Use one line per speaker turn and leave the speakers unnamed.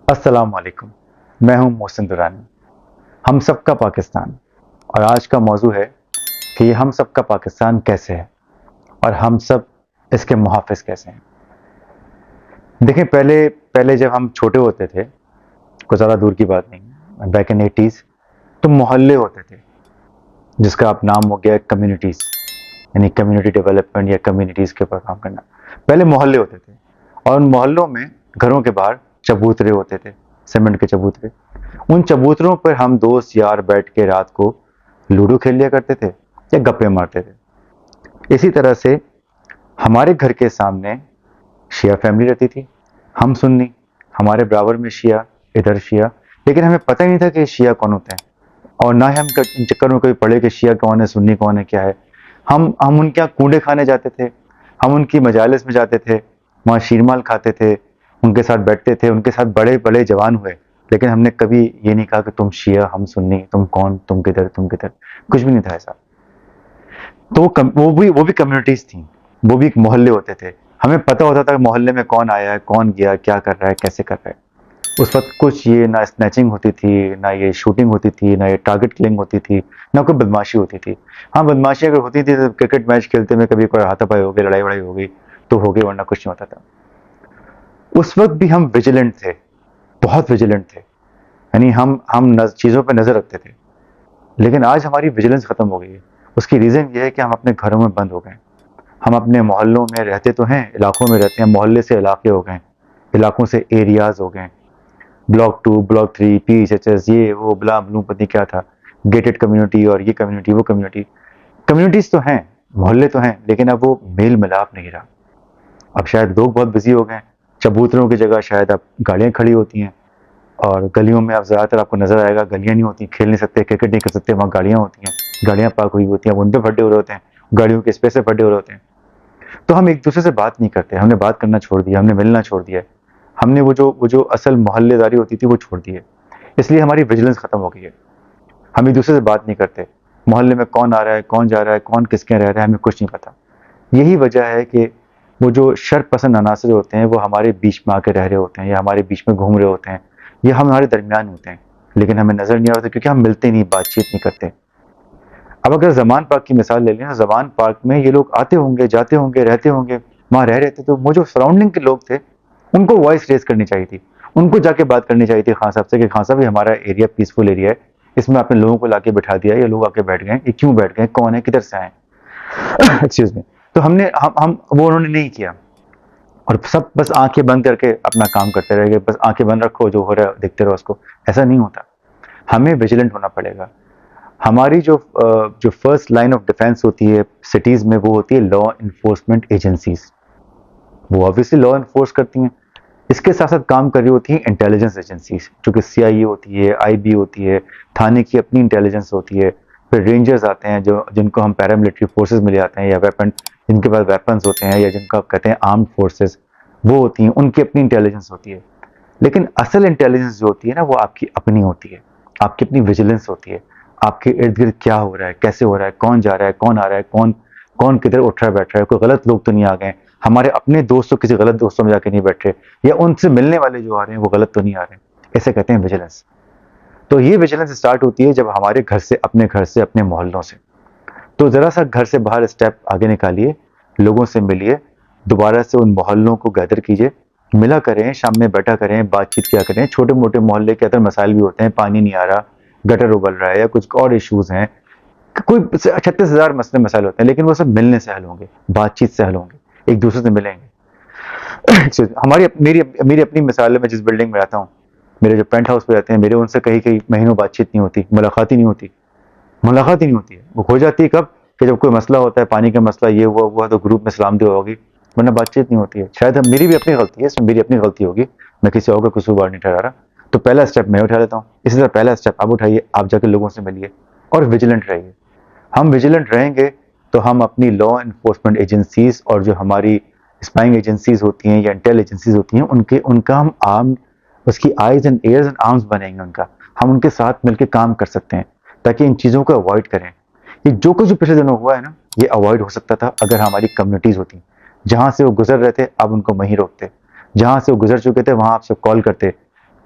السلام علیکم، میں ہوں محسن درانی۔ ہم سب کا پاکستان، اور آج کا موضوع ہے کہ یہ ہم سب کا پاکستان کیسے ہے اور ہم سب اس کے محافظ کیسے ہیں۔ دیکھیں، پہلے جب ہم چھوٹے ہوتے تھے، کوئی زیادہ دور کی بات نہیں، بیک ان 80s، تو محلے ہوتے تھے جس کا اب نام ہو گیا کمیونٹیز، یعنی کمیونٹی ڈیولپمنٹ یا کمیونٹیز کے اوپر کام کرنا۔ پہلے محلے ہوتے تھے اور ان محلوں میں گھروں کے باہر چبوترے ہوتے تھے، سیمنٹ کے چبوترے۔ ان چبوتروں پر ہم دوست یار بیٹھ کے رات کو لوڈو کھیل لیا کرتے تھے یا گپے مارتے تھے۔ اسی طرح سے ہمارے گھر کے سامنے شیعہ فیملی رہتی تھی، ہم سنی، ہمارے برابر میں شیعہ، ادھر شیعہ، لیکن ہمیں پتہ ہی نہیں تھا کہ شیعہ کون ہوتے ہیں، اور نہ ہی ہم ان چکر میں کبھی پڑھے کہ شیعہ کون ہے، سنی کون ہے، کیا ہے۔ ہم ان کے یہاں کنڈے کھانے جاتے تھے، ہم ان کی مجالس میں جاتے تھے، وہاں شیرمال کھاتے تھے، ان کے ساتھ بیٹھتے تھے، ان کے ساتھ بڑے بڑے جوان ہوئے، لیکن ہم نے کبھی یہ نہیں کہا کہ تم شیعہ، ہم سنی، تم کون، تم کدھر، تم کدھر، کچھ بھی نہیں تھا ایسا۔ تو وہ بھی کمیونٹیز تھیں، وہ بھی ایک محلے ہوتے تھے۔ ہمیں پتہ ہوتا تھا کہ محلے میں کون آیا ہے، کون گیا، کیا کر رہا ہے، کیسے کر رہا ہے۔ اس وقت کچھ یہ نہ اسنیچنگ ہوتی تھی، نہ یہ شوٹنگ ہوتی تھی، نہ یہ ٹارگٹ کلنگ ہوتی تھی، نہ کوئی بدماشی ہوتی تھی۔ ہاں، بدماشی اگر ہوتی تھی تو کرکٹ میچ کھیلتے میں کبھی کوئی ہاتھا پائی ہو گئی، لڑائی وڑائی ہو گئی تو ہو گئی، ورنہ کچھ نہیں ہوتا تھا۔ اس وقت بھی ہم ویجیلنٹ تھے، بہت ویجیلنٹ تھے، یعنی ہم چیزوں پہ نظر رکھتے تھے۔ لیکن آج ہماری ویجیلنس ختم ہو گئی ہے۔ اس کی ریزن یہ ہے کہ ہم اپنے گھروں میں بند ہو گئے ہیں۔ ہم اپنے محلوں میں رہتے تو ہیں، علاقوں میں رہتے ہیں، محلے سے علاقے ہو گئے، علاقوں سے ایریاز ہو گئے، block 2، block 3، P H H S, یہ وہ بلا بلو پتہ کیا تھا، گیٹڈ کمیونٹی، اور یہ کمیونٹی، وہ کمیونٹی۔ کمیونٹیز تو ہیں، محلے تو ہیں، لیکن اب وہ میل ملاپ نہیں رہا۔ اب شاید لوگ بہت بزی ہو گئے ہیں، چبوتروں کی جگہ شاید اب گاڑیاں کھڑی ہوتی ہیں، اور گلیوں میں اب زیادہ تر آپ کو نظر آئے گا گلیاں نہیں ہوتی، کھیل نہیں سکتے، کرکٹ نہیں کر سکتے، وہاں گاڑیاں ہوتی ہیں، گاڑیاں پارک ہوئی ہوتی ہیں، ان پہ پھڈے ہو رہے ہوتے ہیں، گاڑیوں کے اسپیس سے پھڈے ہو رہے ہوتے ہیں۔ تو ہم ایک دوسرے سے بات نہیں کرتے، ہم نے بات کرنا چھوڑ دیا، ہم نے ملنا چھوڑ دیا ہے، ہم نے وہ جو اصل محلے داری ہوتی تھی وہ چھوڑ دی ہے۔ اس لیے ہماری ویجیلنس ختم ہو گئی ہے، ہم ایک دوسرے سے بات نہیں کرتے، محلے میں کون آ رہا ہے، کون جا رہا ہے، کون کس کے رہ رہا ہے، ہمیں کچھ نہیں پتا۔ یہی وجہ ہے کہ وہ جو شر پسند عناصر ہوتے ہیں وہ ہمارے بیچ میں آ کے رہ رہے ہوتے ہیں، یا ہمارے بیچ میں گھوم رہے ہوتے ہیں، یا ہمارے درمیان ہوتے ہیں، لیکن ہمیں نظر نہیں آتا کیونکہ ہم ملتے نہیں، بات چیت نہیں کرتے۔ اب اگر زمان پارک کی مثال لے لیں تو زمان پارک میں یہ لوگ آتے ہوں گے، جاتے ہوں گے، رہتے ہوں گے، وہاں رہ رہے تھے، تو وہ جو سراؤنڈنگ کے لوگ تھے ان کو وائس ریز کرنی چاہیے تھی، ان کو جا کے بات کرنی چاہیے تھی خان صاحب سے کہ خان صاحب یہ ہمارا ایریا پیسفل ایریا ہے، اس میں آپ نے لوگوں کو لا کے بٹھا دیا ہے، یہ لوگ آ کے بیٹھ گئے، یہ کیوں بیٹھ گئے، کون ہے، کدھر سے آئے ایکسکیوز می۔ تو وہ انہوں نے نہیں کیا، اور سب بس آنکھیں بند کر کے اپنا کام کرتے رہ گئے، بس آنکھیں بند رکھو، جو ہو رہا ہے دیکھتے رہو اس کو۔ ایسا نہیں ہوتا، ہمیں ویجیلنٹ ہونا پڑے گا۔ ہماری جو فرسٹ لائن آف ڈیفینس ہوتی ہے سٹیز میں، وہ ہوتی ہے لا انفورسمنٹ ایجنسیز۔ وہ آبویسلی لا انفورس کرتی ہیں، اس کے ساتھ ساتھ کام کر رہی ہوتی ہیں انٹیلیجنس ایجنسیز، جو کہ سی آئی اے ہوتی ہے، آئی بی ہوتی ہے، تھانے کی اپنی انٹیلیجنس ہوتی ہے، پھر رینجرز آتے ہیں جن کو ہم پیراملٹری فورسز میں لے آتے ہیں، یا جن کے پاس ویپنز ہوتے ہیں، یا جن کو آپ کہتے ہیں آرمڈ فورسز، وہ ہوتی ہیں، ان کی اپنی انٹیلیجنس ہوتی ہے۔ لیکن اصل انٹیلیجنس جو ہوتی ہے نا، وہ آپ کی اپنی ہوتی ہے، آپ کی اپنی ویجیلنس ہوتی ہے، آپ کے ارد گرد کیا ہو رہا ہے، کیسے ہو رہا ہے، کون جا رہا ہے، کون آ رہا ہے، کون کدھر اٹھ رہا ہے، بیٹھ رہا ہے، کوئی غلط لوگ تو نہیں آ گئے، ہمارے اپنے دوست تو کسی غلط دوستوں میں جا کے نہیں بیٹھ رہے، یا ان سے ملنے والے جو آ رہے ہیں وہ غلط تو نہیں آ رہے۔ ایسے کہتے ہیں ویجیلنس۔ تو یہ ویجیلنس اسٹارٹ ہوتی ہے جب ہمارے گھر سے، اپنے محلوں سے۔ تو ذرا سا گھر سے باہر اسٹیپ آگے نکالیے، لوگوں سے ملیے، دوبارہ سے ان محلوں کو گیدر کیجیے، ملا کریں، شام میں بیٹھا کریں، بات چیت کیا کریں۔ چھوٹے موٹے محلے کے اندر مسائل بھی ہوتے ہیں، پانی نہیں آ رہا، گٹر ابل رہا ہے، یا کچھ اور ایشوز ہیں، کوئی 36,000 مسئلے مسائل ہوتے ہیں، لیکن وہ سب ملنے سے حل ہوں گے، بات چیت سے حل ہوں گے، ایک دوسرے سے ملیں گے۔ میری اپنی مثال ہے، میں جس بلڈنگ میں رہتا ہوں، میرے جو پینٹ ہاؤس پہ رہتے ہیں، میرے ان سے کئی مہینوں بات چیت نہیں ہوتی، ملاقات ہی نہیں ہوتی، ہے۔ وہ ہو جاتی ہے کب؟ کہ جب کوئی مسئلہ ہوتا ہے، پانی کا مسئلہ، یہ ہوا تو گروپ میں سلام دعا ہوگی، ورنہ بات چیت نہیں ہوتی ہے۔ شاید میری بھی اپنی غلطی ہے، اس میں میری اپنی غلطی ہوگی، میں کسی اور کا قصوروار نہیں ٹھہرا رہا۔ تو پہلا اسٹیپ میں اٹھا لیتا ہوں، اسی طرح پہلا اسٹیپ آپ اٹھائیے، آپ جا کے لوگوں سے ملیے اور ویجیلنٹ رہیے۔ ہم ویجیلنٹ رہیں گے تو ہم اپنی لا انفورسمنٹ ایجنسیز اور جو ہماری اسپائنگ ایجنسیز ہوتی ہیں یا انٹیل ایجنسیز ہوتی ہیں، ان کا ہم اس کی eyes and ears and arms بنیں گے، ہم ان کے ساتھ مل کے کام کر سکتے ہیں، تاکہ ان چیزوں کو اوائڈ کریں۔ یہ جو کچھ پچھلے دنوں ہوا ہے نا، یہ اوائڈ ہو سکتا تھا اگر ہماری کمیونٹیز ہوتی، جہاں سے وہ گزر رہے تھے آپ ان کو وہیں روکتے، جہاں سے وہ گزر چکے تھے وہاں آپ سے کال کرتے